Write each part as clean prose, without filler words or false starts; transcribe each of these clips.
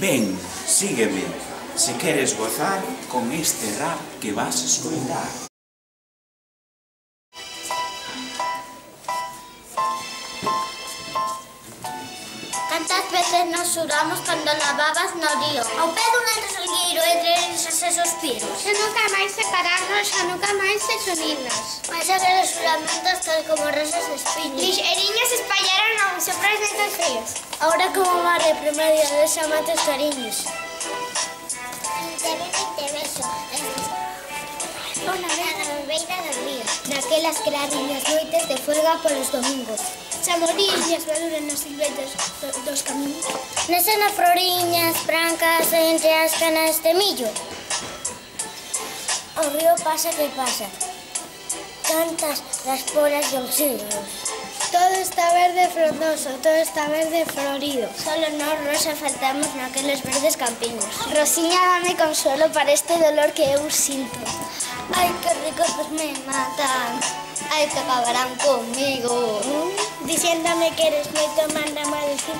Ven, sígueme, se queres gozar con este rap que vas a escoitar. Cantas veces nos sudamos cando lavabas no río, ao pé dun enresolgueiro entre risas e suspiros. Xa nunca máis separarnos, xa nunca máis desunirnos. Mais aqueles juramentos tal como rosas de espiños. Lixeriñas espallaron aún sopra os ventos fríos. Ahora como mar de primeria desamantes cariños. Te beso. Unha vez na beira do río, naquelas clariñas noites de folga polos domingos. Chamorillas maduran nos silvetos dos camiños. Nese na floriñas brancas entre as canas de millo. O río pasa que pasa, cantas das poras dos siglos. Todo está verde frondoso, todo está verde florido. Solo nós rosa faltamos naqueles verdes campiños. Rosiña, dame consuelo para este dolor que eu sinto. Ai, que ricos me matan. Ai, que acabarán comigo. Diciéndome que eres moito, mándame a decir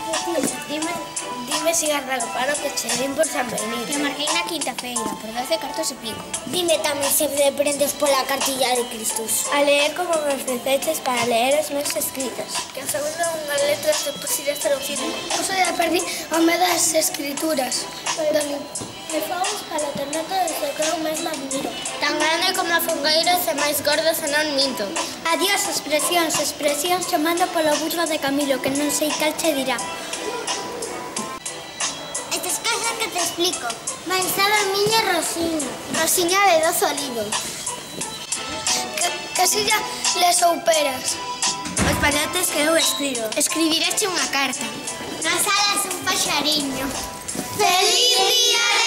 Dime si garra o paro que che vin por San Benito. que marquei na quinta-feira, por 12 cartos e pico. Dime tamén se me prendes pola cartilla de Cristus. A leer como me ofreceches para leer os meus escritos. Que a segunda unhas letras te pusieras traducir. Oso de perdí o medo das escrituras. Me fomos para o terneto desde que eu mesma admiro. Tan grande como a fungueira e máis gordo se non minto. Adiós, expresións chamando polo burro de Camilo, que non sei cal che dirá. Estas cosas que te explico. Pensaba miña Rosiña. Rosiña de 12 olivos. Que silla les souperas. Os palotes que eu escribo. Escribireche unha carta. Nas alas un paxariño. ¡Feliz día de